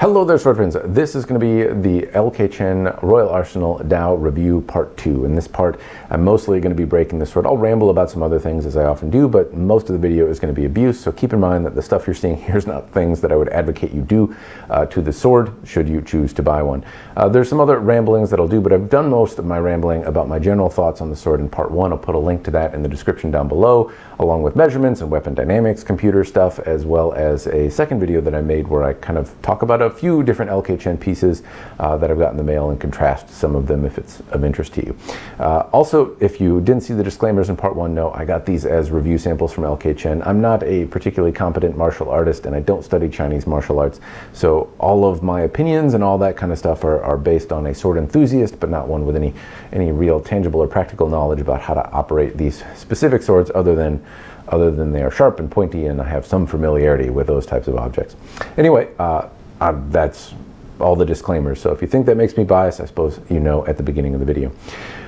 Hello there, sword friends. This is going to be the LK Chen Royal Arsenal Dao review part 2. In this part, I'm mostly going to be breaking the sword. I'll ramble about some other things as I often do, but most of the video is going to be abuse, so keep in mind that the stuff you're seeing here is not things that I would advocate you do to the sword, should you choose to buy one. There's some other ramblings that I'll do, but I've done most of my rambling about my general thoughts on the sword in part 1. I'll put a link to that in the description down below, along with measurements and weapon dynamics, computer stuff, as well as a second video that I made where I kind of talk about a few different LK Chen pieces that I've got in the mail and contrast some of them if it's of interest to you. Also, if you didn't see the disclaimers in part 1, no, I got these as review samples from LK Chen. I'm not a particularly competent martial artist and I don't study Chinese martial arts, so all of my opinions and all that kind of stuff are based on a sword enthusiast, but not one with any real tangible or practical knowledge about how to operate these specific swords other than they are sharp and pointy and I have some familiarity with those types of objects. Anyway, that's all the disclaimers, so if you think that makes me biased, I suppose you know at the beginning of the video.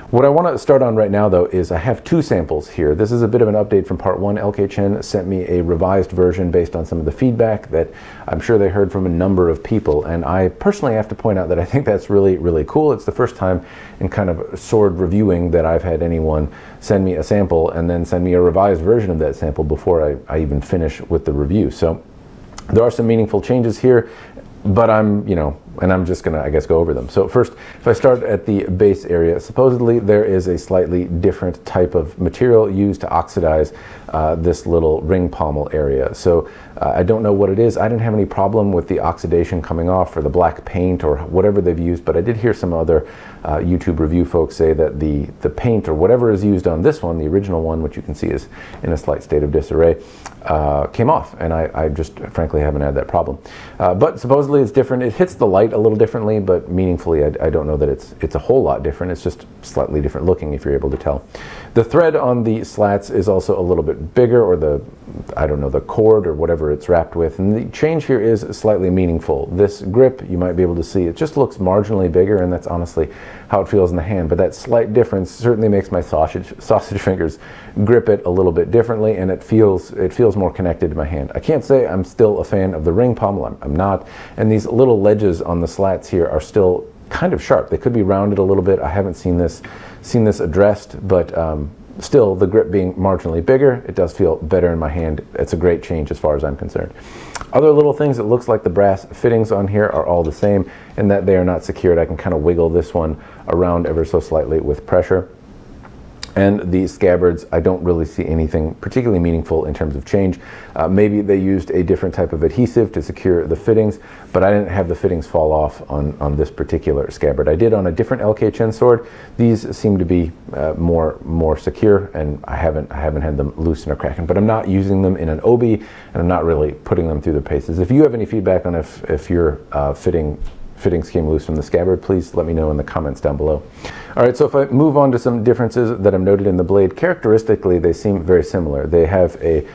What I want to start on right now, though, is I have two samples here. This is a bit of an update from part 1. LK Chen sent me a revised version based on some of the feedback that I'm sure they heard from a number of people, and I personally have to point out that I think that's really, really cool. It's the first time in kind of sword reviewing that I've had anyone send me a sample and then send me a revised version of that sample before I even finish with the review. So there are some meaningful changes here, but I'm just gonna, I guess, go over them. So first, if I start at the base area, supposedly there is a slightly different type of material used to oxidize this little ring pommel area. So I don't know what it is. I didn't have any problem with the oxidation coming off or the black paint or whatever they've used, but I did hear some other YouTube review folks say that the paint or whatever is used on this one, the original one, which you can see is in a slight state of disarray, came off, and I just frankly haven't had that problem. But supposedly it's different. It hits the light a little differently, but meaningfully I don't know that it's a whole lot different. It's just slightly different looking, if you're able to tell. The thread on the slats is also a little bit bigger, or the cord or whatever it's wrapped with, and the change here is slightly meaningful. This grip, you might be able to see, it just looks marginally bigger, and that's honestly how it feels in the hand, but that slight difference certainly makes my sausage fingers grip it a little bit differently, and it feels more connected to my hand. I can't say I'm still a fan of the ring pommel, I'm not, and these little ledges on the slats here are still kind of sharp. They could be rounded a little bit. I haven't seen this addressed, but still, the grip being marginally bigger, it does feel better in my hand. It's a great change as far as I'm concerned. Other little things, it looks like the brass fittings on here are all the same and that they are not secured. I can kind of wiggle this one around ever so slightly with pressure. And the scabbards, I don't really see anything particularly meaningful in terms of change. Maybe they used a different type of adhesive to secure the fittings, but I didn't have the fittings fall off on this particular scabbard. I did on a different LK Chen sword. These seem to be more secure, and I haven't had them loosen or cracking. But I'm not using them in an obi, and I'm not really putting them through the paces. If you have any feedback on if your fittings came loose from the scabbard, please let me know in the comments down below. All right, so if I move on to some differences that I've noted in the blade, characteristically they seem very similar. They have a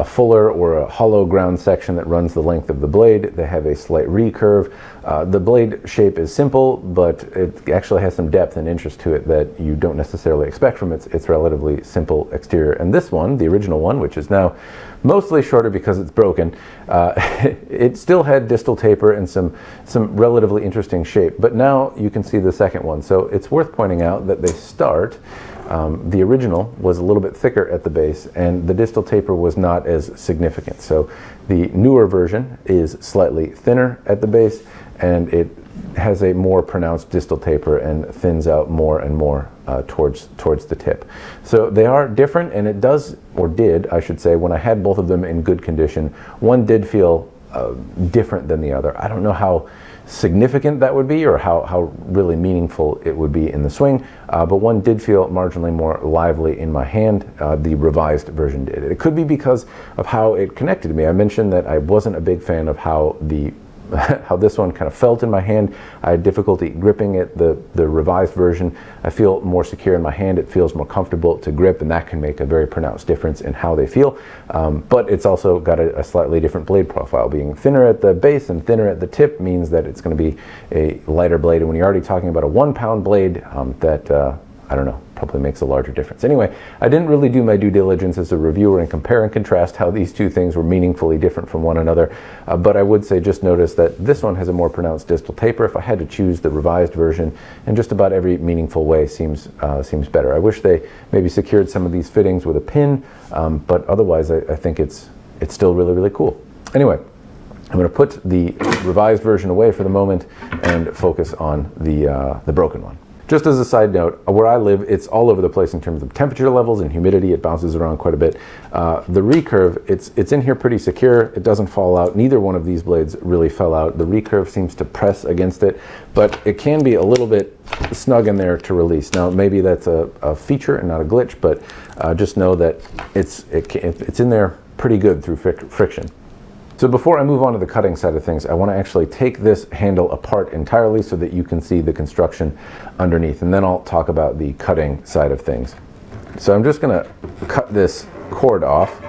fuller or a hollow ground section that runs the length of the blade. They have a slight recurve. The blade shape is simple, but it actually has some depth and interest to it that you don't necessarily expect from its relatively simple exterior. And this one, the original one, which is now mostly shorter because it's broken, it still had distal taper and some relatively interesting shape, but now you can see the second one. So it's worth pointing out that they start, the original was a little bit thicker at the base and the distal taper was not as significant. So the newer version is slightly thinner at the base and it has a more pronounced distal taper and thins out more and more towards the tip. So they are different, and it does, or did, I should say, when I had both of them in good condition, one did feel different than the other. I don't know how significant that would be or how really meaningful it would be in the swing, but one did feel marginally more lively in my hand. The revised version did. It could be because of how it connected to me. I mentioned that I wasn't a big fan of how this one kind of felt in my hand. I had difficulty gripping it. The revised version, I feel more secure in my hand. It feels more comfortable to grip, and that can make a very pronounced difference in how they feel. But it's also got a slightly different blade profile. Being thinner at the base and thinner at the tip means that it's going to be a lighter blade. And when you're already talking about a 1-pound blade, that I don't know, probably makes a larger difference. Anyway, I didn't really do my due diligence as a reviewer and compare and contrast how these two things were meaningfully different from one another, but I would say just notice that this one has a more pronounced distal taper. If I had to choose the revised version, in just about every meaningful way seems better. I wish they maybe secured some of these fittings with a pin, but otherwise I think it's still really, really cool. Anyway, I'm going to put the revised version away for the moment and focus on the broken one. Just as a side note, where I live, it's all over the place in terms of temperature levels and humidity. It bounces around quite a bit. The Recurve, it's in here pretty secure. It doesn't fall out. Neither one of these blades really fell out. The Recurve seems to press against it, but it can be a little bit snug in there to release. Now, maybe that's a feature and not a glitch, but just know that it's in there pretty good through friction. So before I move on to the cutting side of things, I want to actually take this handle apart entirely so that you can see the construction underneath, and then I'll talk about the cutting side of things. So I'm just going to cut this cord off.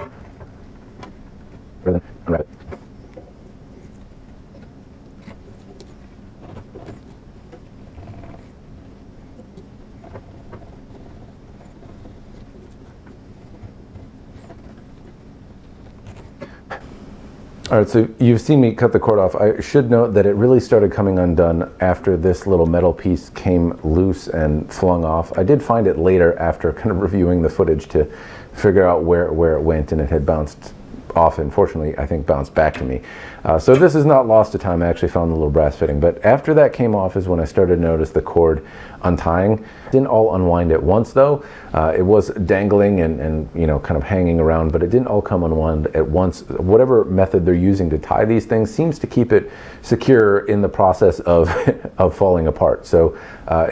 All right, so you've seen me cut the cord off. I should note that it really started coming undone after this little metal piece came loose and flung off. I did find it later after kind of reviewing the footage to figure out where it went, and it had bounced off, and fortunately I think bounced back to me. So this is not lost to time. I actually found the little brass fitting, but after that came off is when I started to notice the cord untying. It didn't all unwind at once though. It was dangling and you know, kind of hanging around, but it didn't all come unwound at once. Whatever method they're using to tie these things seems to keep it secure in the process of of falling apart. So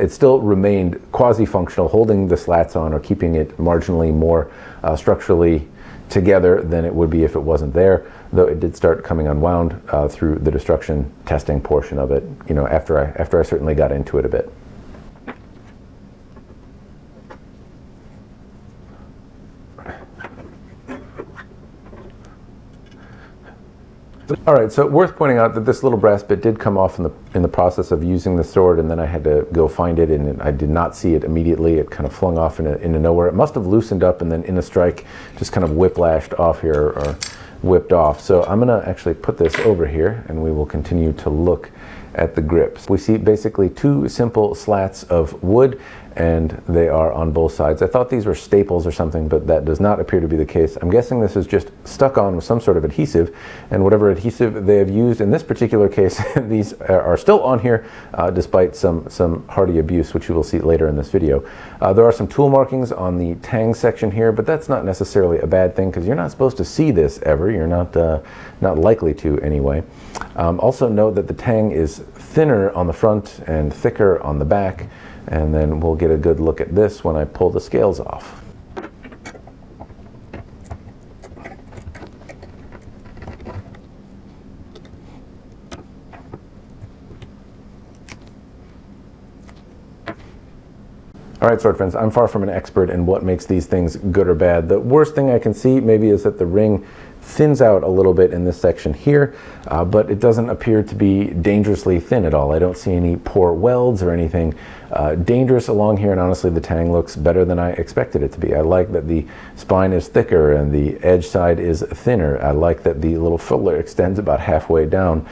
it still remained quasi-functional, holding the slats on or keeping it marginally more structurally together than it would be if it wasn't there, though it did start coming unwound through the destruction testing portion of it, you know, after I certainly got into it a bit. All right, so worth pointing out that this little brass bit did come off in the process of using the sword, and then I had to go find it, and I did not see it immediately. It kind of flung off into nowhere. It must have loosened up and then in a strike just kind of whiplashed off here, or whipped off. So I'm gonna actually put this over here and we will continue to look at the grips. We see basically two simple slats of wood, and they are on both sides. I thought these were staples or something, but that does not appear to be the case. I'm guessing this is just stuck on with some sort of adhesive, and whatever adhesive they have used in this particular case, these are still on here despite some hardy abuse, which you will see later in this video. There are some tool markings on the tang section here, but that's not necessarily a bad thing because you're not supposed to see this ever. You're not likely to anyway. Also note that the tang is thinner on the front and thicker on the back, and then we'll get a good look at this when I pull the scales off. All right, sword friends, I'm far from an expert in what makes these things good or bad. The worst thing I can see maybe is that the ring thins out a little bit in this section here, but it doesn't appear to be dangerously thin at all. I don't see any poor welds or anything dangerous along here, and honestly the tang looks better than I expected it to be. I like that the spine is thicker and the edge side is thinner. I like that the little fuller extends about halfway down.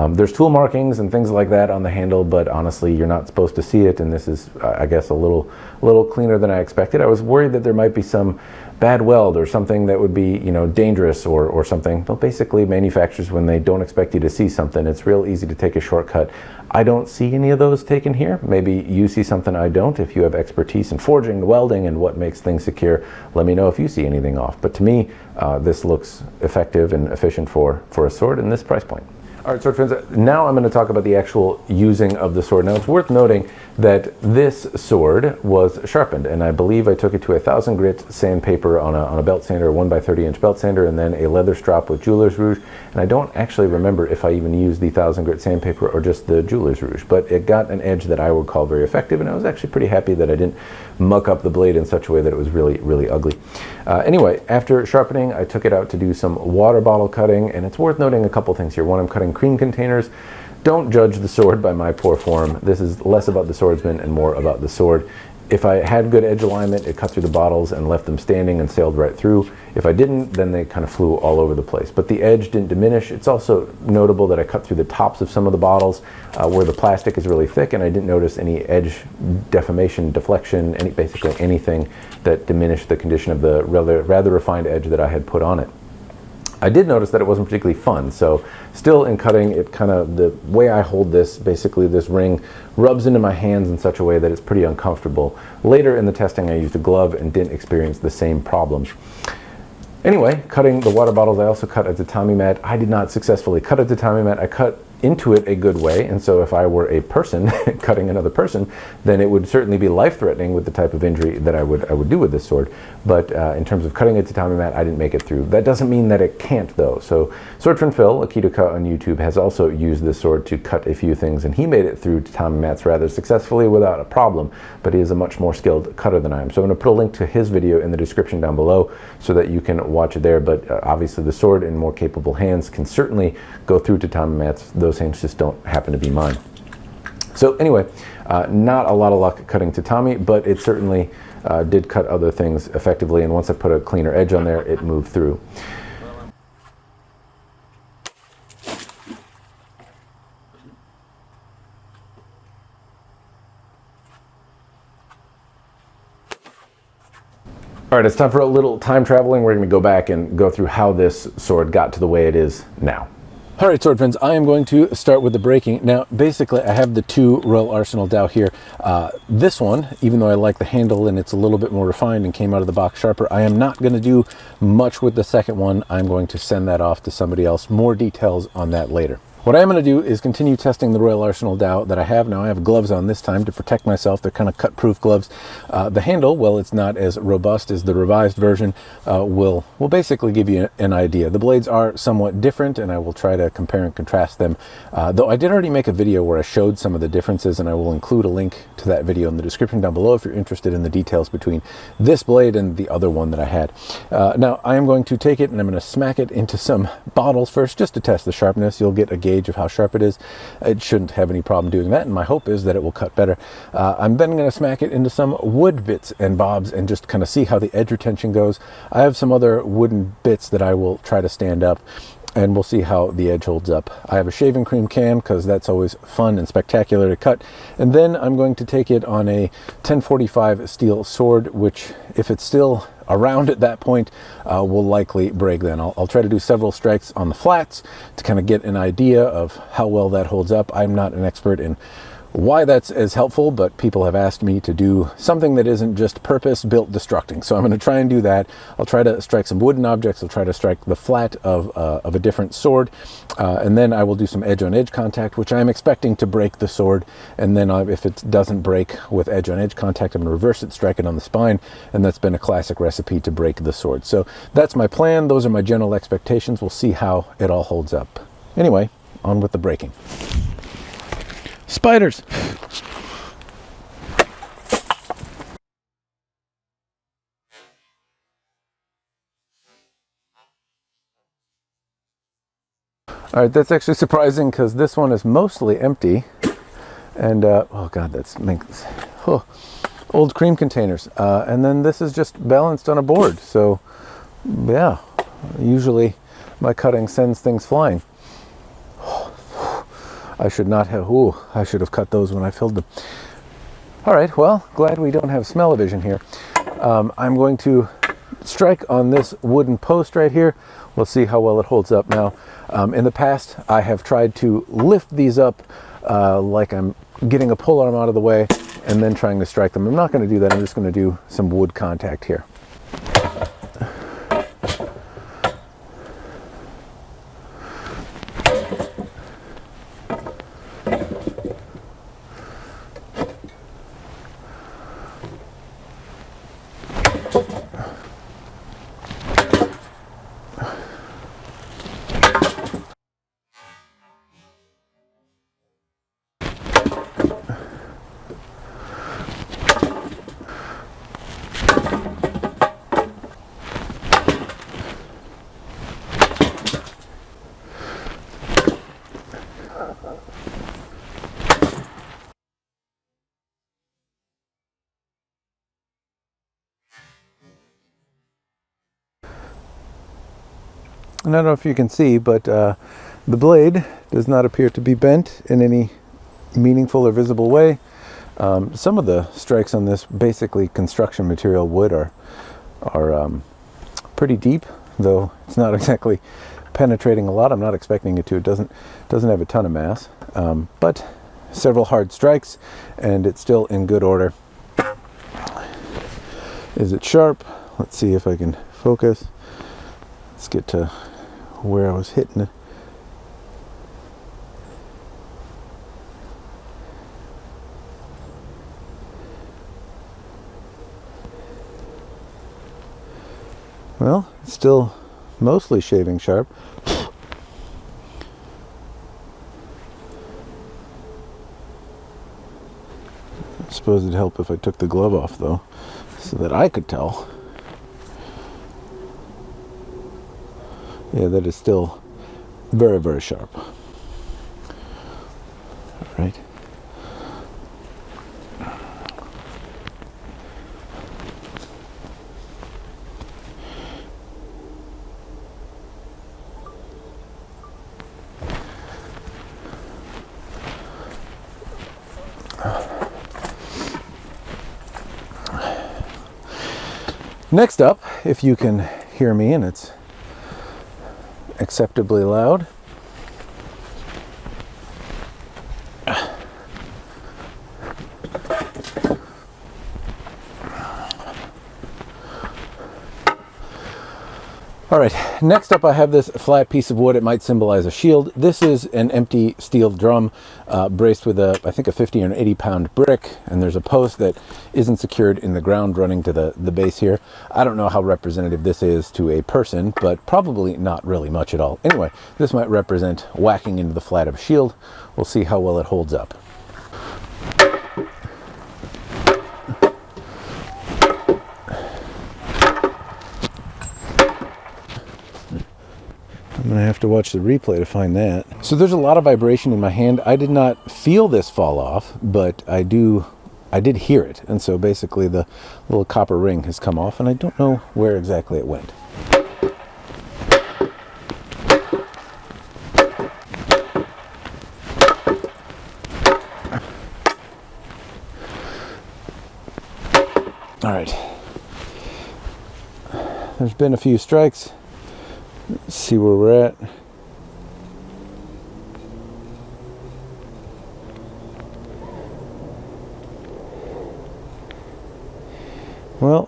There's tool markings and things like that on the handle, but honestly you're not supposed to see it, and this is I guess a little cleaner than I expected. I was worried that there might be some bad weld or something that would be, you know, dangerous or something. But basically manufacturers, when they don't expect you to see something, it's real easy to take a shortcut. I don't see any of those taken here. Maybe you see something I don't. If you have expertise in forging, welding, and what makes things secure, let me know if you see anything off. But to me, this looks effective and efficient for a sword in this price point. All right, sword friends, now I'm going to talk about the actual using of the sword. Now, it's worth noting that this sword was sharpened, and I believe I took it to 1,000 grit sandpaper on a belt sander, a 1x30-inch belt sander, and then a leather strop with jeweler's rouge. And I don't actually remember if I even used the 1,000 grit sandpaper or just the jeweler's rouge, but it got an edge that I would call very effective, and I was actually pretty happy that I didn't muck up the blade in such a way that it was really, really ugly. Anyway, after sharpening, I took it out to do some water bottle cutting, and it's worth noting a couple things here. One, I'm cutting cream containers. Don't judge the sword by my poor form. This is less about the swordsman and more about the sword. If I had good edge alignment, it cut through the bottles and left them standing and sailed right through. If I didn't, then they kind of flew all over the place. But the edge didn't diminish. It's also notable that I cut through the tops of some of the bottles where the plastic is really thick, and I didn't notice any edge deformation, deflection, basically anything that diminished the condition of the rather refined edge that I had put on it. I did notice that it wasn't particularly fun, so still in cutting, it kind of, the way I hold this, basically this ring rubs into my hands in such a way that it's pretty uncomfortable. Later in the testing, I used a glove and didn't experience the same problems. Anyway, cutting the water bottles, I also cut a tatami mat. I did not successfully cut a tatami mat. I cut into it a good way, and so if I were a person cutting another person, then it would certainly be life-threatening with the type of injury that I would do with this sword. But in terms of cutting a tatami mat, I didn't make it through. That doesn't mean that it can't, though. So Swordfriend Phil, Akitoka on YouTube, has also used this sword to cut a few things, and he made it through tatami mats rather successfully without a problem, but he is a much more skilled cutter than I am. So I'm going to put a link to his video in the description down below so that you can watch it there, but obviously the sword in more capable hands can certainly go through tatami mats. Those hands just don't happen to be mine. So anyway, not a lot of luck cutting tatami, but it certainly did cut other things effectively, and once I put a cleaner edge on there, it moved through. All right, it's time for a little time traveling. We're going to go back and go through how this sword got to the way it is now. All right, sword friends, I am going to start with the breaking. Now, basically, I have the two Royal Arsenal Dao here. This one, even though I like the handle and it's a little bit more refined and came out of the box sharper, I am not going to do much with the second one. I'm going to send that off to somebody else. More details on that later. What I am going to do is continue testing the Royal Arsenal Dao that I have. Now I have gloves on this time to protect myself. They're kind of cut-proof gloves. The handle, well, it's not as robust as the revised version, will basically give you an idea. The blades are somewhat different, and I will try to compare and contrast them. Though I did already make a video where I showed some of the differences, and I will include a link to that video in the description down below if you're interested in the details between this blade and the other one that I had. Now I am going to take it and I'm going to smack it into some bottles first just to test the sharpness. You'll get a gauge of how sharp it is. It shouldn't have any problem doing that, and my hope is that it will cut better. I'm then going to smack it into some wood bits and bobs and just kind of see how the edge retention goes. I have some other wooden bits that I will try to stand up, and we'll see how the edge holds up. I have a shaving cream can because that's always fun and spectacular to cut. And then I'm going to take it on a 1045 steel sword, which if it's still around at that point, will likely break then. I'll try to do several strikes on the flats to kind of get an idea of how well that holds up. I'm not an expert in why that's as helpful, but people have asked me to do something that isn't just purpose-built destructing. So I'm going to try and do that. I'll try to strike some wooden objects. I'll try to strike the flat of a different sword. And then I will do some edge-on-edge contact, which I'm expecting to break the sword. And then if it doesn't break with edge-on-edge contact, I'm going to reverse it, strike it on the spine. And that's been a classic recipe to break the sword. So that's my plan. Those are my general expectations. We'll see how it all holds up. Anyway, on with the breaking. Spiders! All right, that's actually surprising because this one is mostly empty. And, oh God, that's old cream containers. And then this is just balanced on a board. So, yeah, usually my cutting sends things flying. I should not have, I should have cut those when I filled them. All right, well, glad we don't have smell-o-vision here. I'm going to strike on this wooden post right here. We'll see how well it holds up now. In the past, I have tried to lift these up like I'm getting a pole arm out of the way and then trying to strike them. I'm not going to do that. I'm just going to do some wood contact here. I don't know if you can see, but the blade does not appear to be bent in any meaningful or visible way. Some of the strikes on this basically construction material wood are pretty deep, though it's not exactly penetrating a lot. I'm not expecting it to. It doesn't have a ton of mass, but several hard strikes, and it's still in good order. Is it sharp? Let's see if I can focus. Let's get to where I was hitting it. Well, it's still mostly shaving sharp. I suppose it'd help if I took the glove off, though, so that I could tell. Yeah, that is still very, very sharp. All right. Next up, if you can hear me and it's acceptably loud, all right, next up I have this flat piece of wood. It might symbolize a shield. This is an empty steel drum braced with I think a 50 or an 80 pound brick, and there's a post that isn't secured in the ground running to the base here. I don't know how representative this is to a person, but probably not really much at all. Anyway, this might represent whacking into the flat of a shield. We'll see how well it holds up. I'm gonna have to watch the replay to find that. So there's a lot of vibration in my hand. I did not feel this fall off, but I did hear it. And so basically the little copper ring has come off, and I don't know where exactly it went. All right. There's been a few strikes. Let's see where we're at. Well,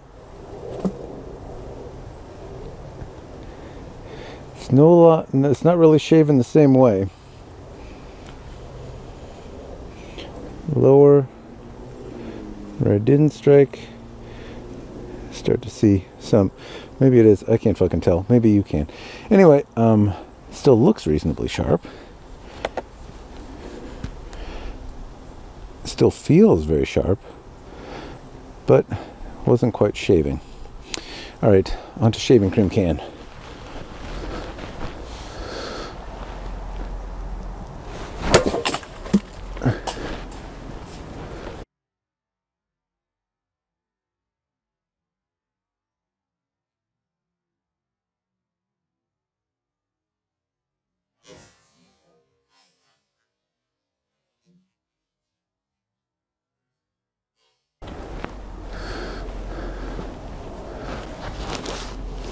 it's it's not really shaving the same way. Lower, where I didn't strike, start to see some. Maybe it is. I can't fucking tell. Maybe you can. Anyway, still looks reasonably sharp. Still feels very sharp, but wasn't quite shaving. All right, onto shaving cream can.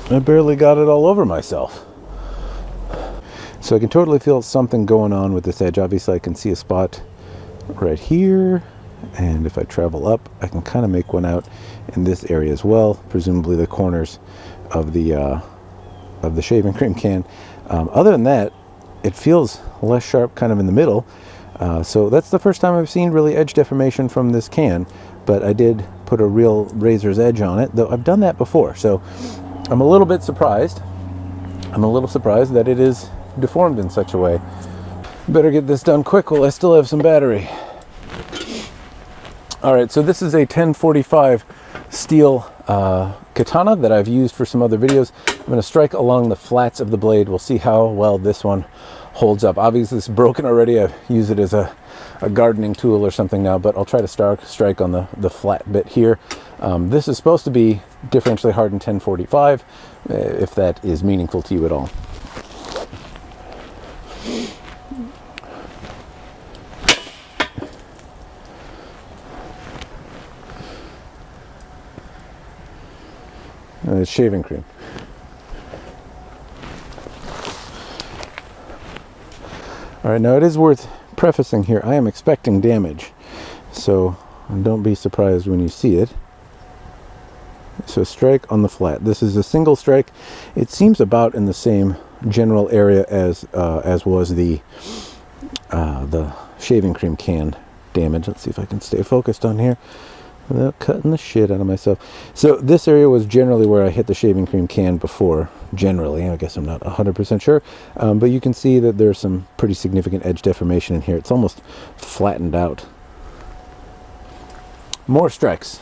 I barely got it all over myself. So I can totally feel something going on with this edge. Obviously I can see a spot right here, and if I travel up I can kind of make one out in this area as well, presumably the corners of the shaving cream can. Other than that, it feels less sharp kind of in the middle. So that's the first time I've seen really edge deformation from this can, but I did put a real razor's edge on it, though I've done that before. So I'm a little bit surprised. I'm a little surprised that it is deformed in such a way. Better get this done quick while I still have some battery. All right, so this is a 1045 steel katana that I've used for some other videos. I'm going to strike along the flats of the blade. We'll see how well this one holds up. Obviously it's broken already. I use it as a gardening tool or something now, but I'll try to strike on the flat bit here. This is supposed to be differentially hardened 1045, if that is meaningful to you at all. shaving cream. All right, now it is worth prefacing here, I am expecting damage, so don't be surprised when you see it. So strike on the flat. This is a single strike. It seems about in the same general area as was the shaving cream can damage. Let's see if I can stay focused on here without cutting the shit out of myself. So this area was generally where I hit the shaving cream can before. Generally, I guess I'm not 100% sure, but you can see that there's some pretty significant edge deformation in here. It's almost flattened out. More strikes.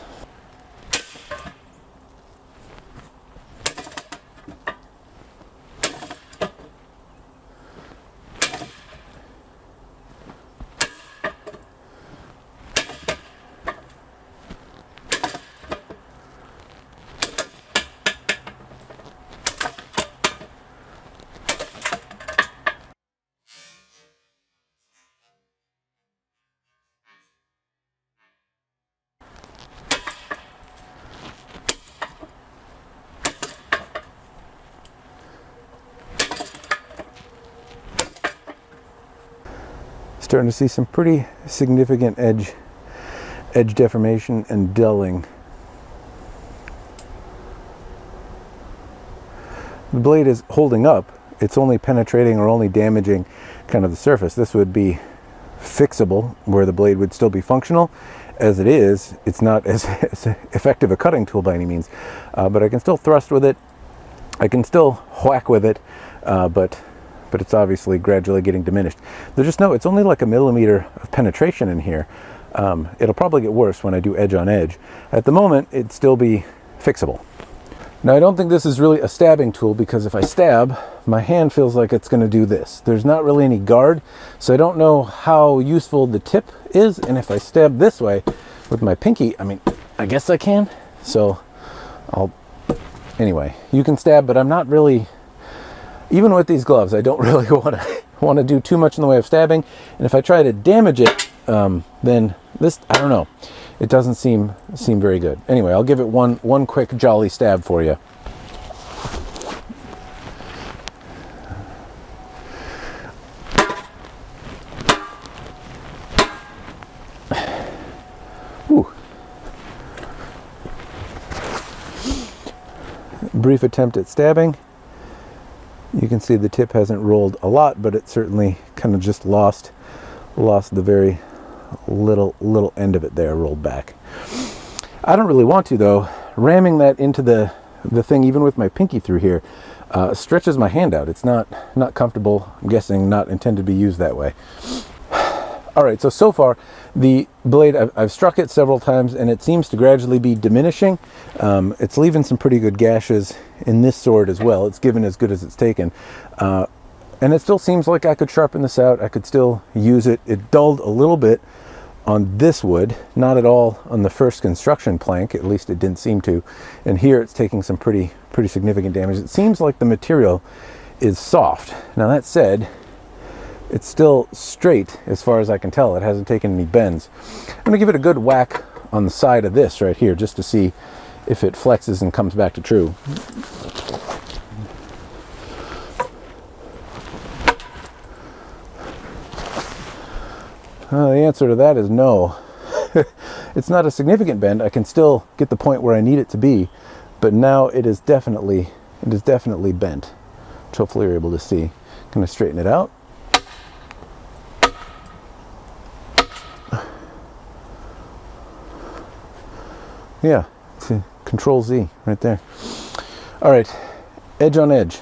Starting to see some pretty significant edge deformation and dulling. The blade is holding up. It's only penetrating or only damaging kind of the surface. This would be fixable where the blade would still be functional. As it is, it's not as effective a cutting tool by any means, but I can still thrust with it. I can still whack with it, but it's obviously gradually getting diminished. There's just it's only like 1 millimeter of penetration in here. It'll probably get worse when I do edge on edge. At the moment, it'd still be fixable. Now, I don't think this is really a stabbing tool, because if I stab, my hand feels like it's going to do this. There's not really any guard, so I don't know how useful the tip is, and if I stab this way with my pinky, I mean, I guess I can. So anyway, you can stab, but I'm not really, even with these gloves, I don't really want to do too much in the way of stabbing. And if I try to damage it, then this, I don't know, it doesn't seem very good. Anyway, I'll give it one quick jolly stab for you. Whew. Brief attempt at stabbing. You can see the tip hasn't rolled a lot, but it certainly kind of just lost the very little end of it there, rolled back. I don't really want to, though. Ramming that into the thing, even with my pinky through here, stretches my hand out. It's not comfortable. I'm guessing not intended to be used that way. All right, so far the blade, I've struck it several times, and it seems to gradually be diminishing. It's leaving some pretty good gashes in this sword as well. It's given as good as it's taken. And it still seems like I could sharpen this out. I could still use it. It dulled a little bit on this wood, not at all on the first construction plank. At least it didn't seem to. And here it's taking some pretty significant damage. It seems like the material is soft. Now, that said, it's still straight as far as I can tell. It hasn't taken any bends. I'm gonna give it a good whack on the side of this right here, just to see if it flexes and comes back to true. The answer to that is no. It's not a significant bend. I can still get the point where I need it to be, but now it is definitely bent, which hopefully you're able to see. I'm gonna straighten it out. Yeah, see, Control Z right there. All right, edge on edge.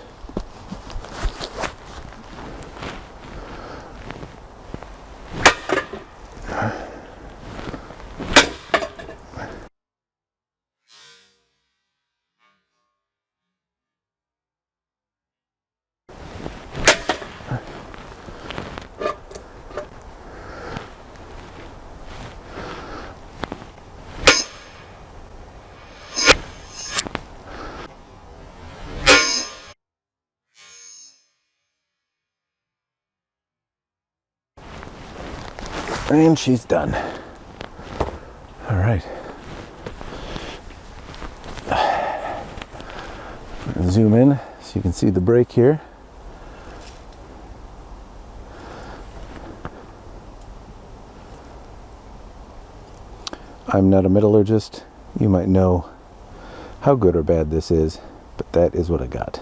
And she's done. All right. zoom in so you can see the break here. I'm not a metallurgist. You might know how good or bad this is, but that is what I got.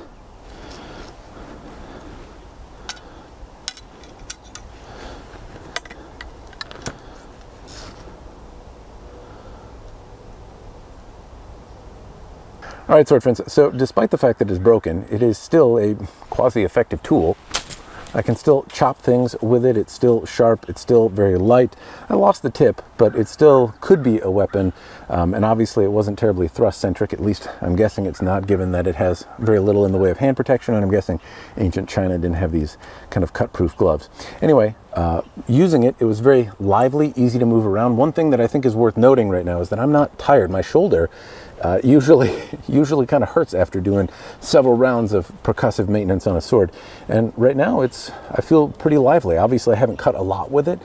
All right, sword friends, so despite the fact that it's broken, it is still a quasi-effective tool. I can still chop things with it. It's still sharp. It's still very light. I lost the tip, but it still could be a weapon. And obviously it wasn't terribly thrust-centric. At least I'm guessing it's not, given that it has very little in the way of hand protection. And I'm guessing ancient China didn't have these kind of cut-proof gloves. Anyway, using it, it was very lively, easy to move around. One thing that I think is worth noting right now is that I'm not tired. My shoulder usually kind of hurts after doing several rounds of percussive maintenance on a sword, and right now I feel pretty lively. Obviously I haven't cut a lot with it,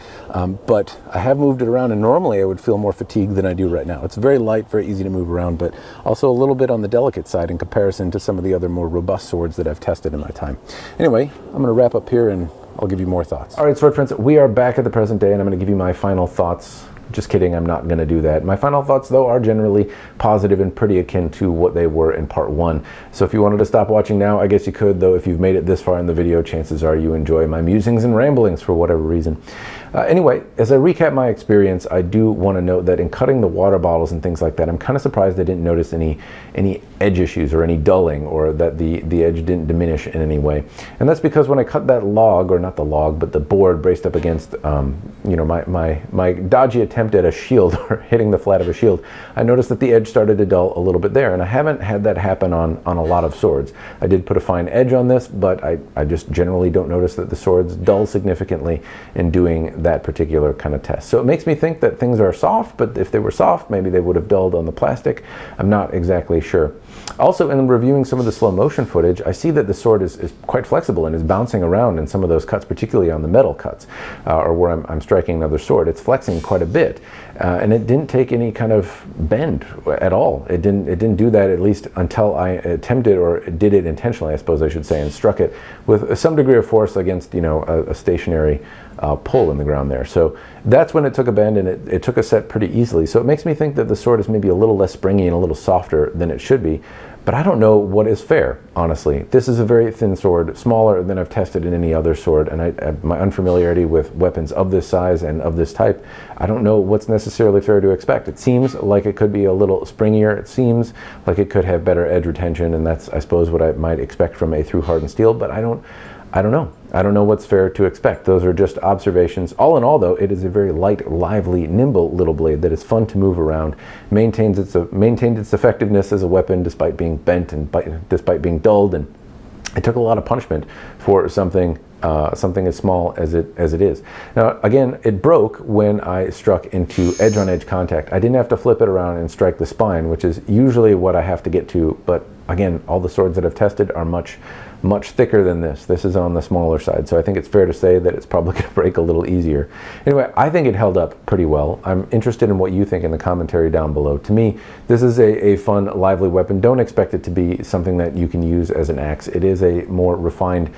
but I have moved it around, and normally I would feel more fatigued than I do right now. It's very light, very easy to move around, but also a little bit on the delicate side in comparison to some of the other more robust swords that I've tested in my time. Anyway, I'm going to wrap up here and I'll give you more thoughts. All right, sword friends, we are back at the present day, and I'm going to give you my final thoughts. Just kidding, I'm not going to do that. My final thoughts, though, are generally positive and pretty akin to what they were in part one. So if you wanted to stop watching now, I guess you could, though if you've made it this far in the video, chances are you enjoy my musings and ramblings for whatever reason. Anyway, as I recap my experience, I do want to note that in cutting the water bottles and things like that, I'm kind of surprised I didn't notice any edge issues or any dulling, or that the edge didn't diminish in any way. And that's because when I cut that log, or not the log, but the board braced up against my dodgy attempt at a shield, or hitting the flat of a shield, I noticed that the edge started to dull a little bit there, and I haven't had that happen on a lot of swords. I did put a fine edge on this, but I just generally don't notice that the swords dull significantly in doing that particular kind of test. So it makes me think that things are soft, but if they were soft, maybe they would have dulled on the plastic. I'm not exactly sure. Also, in reviewing some of the slow motion footage, I see that the sword is quite flexible and is bouncing around in some of those cuts, particularly on the metal cuts, or where I'm striking another sword. It's flexing quite a bit, and it didn't take any kind of bend at all. It didn't do that, at least until I attempted, or did it intentionally, I suppose I should say, and struck it with some degree of force against a stationary pull in the ground there. So that's when it took a bend, and it took a set pretty easily. So it makes me think that the sword is maybe a little less springy and a little softer than it should be, but I don't know what is fair, honestly. This is a very thin sword, smaller than I've tested in any other sword, and my unfamiliarity with weapons of this size and of this type, I don't know what's necessarily fair to expect. It seems like it could be a little springier. It seems like it could have better edge retention, and that's, I suppose, what I might expect from a through hardened steel, but I don't know. I don't know what's fair to expect. Those are just observations. All in all, though, it is a very light, lively, nimble little blade that is fun to move around, maintained its effectiveness as a weapon despite being bent and despite being dulled, and it took a lot of punishment for something as small as it is. Now, again, it broke when I struck into edge-on-edge contact. I didn't have to flip it around and strike the spine, which is usually what I have to get to, but again, all the swords that I've tested are much thicker than this. This is on the smaller side, so I think it's fair to say that it's probably going to break a little easier. Anyway, I think it held up pretty well. I'm interested in what you think in the commentary down below. To me, this is a fun, lively weapon. Don't expect it to be something that you can use as an axe. It is a more refined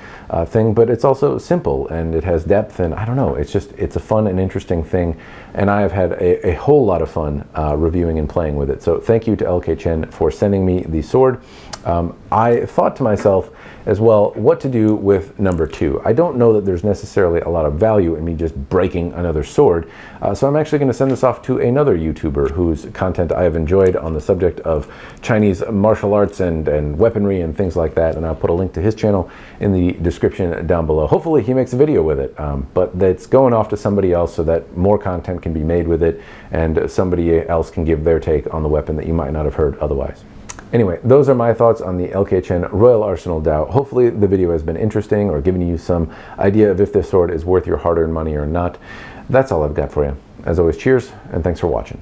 thing, but it's also simple, and it has depth, and I don't know, it's a fun and interesting thing, and I have had a whole lot of fun reviewing and playing with it. So thank you to LK Chen for sending me the sword. I thought to myself as well what to do with number 2. I don't know that there's necessarily a lot of value in me just breaking another sword, so I'm actually going to send this off to another YouTuber whose content I have enjoyed on the subject of Chinese martial arts and weaponry and things like that, and I'll put a link to his channel in the description down below. Hopefully he makes a video with it, but that's going off to somebody else so that more content can be made with it, and somebody else can give their take on the weapon that you might not have heard otherwise. Anyway, those are my thoughts on the LK Chen Royal Arsenal Dao. Hopefully the video has been interesting or given you some idea of if this sword is worth your hard-earned money or not. That's all I've got for you. As always, cheers, and thanks for watching.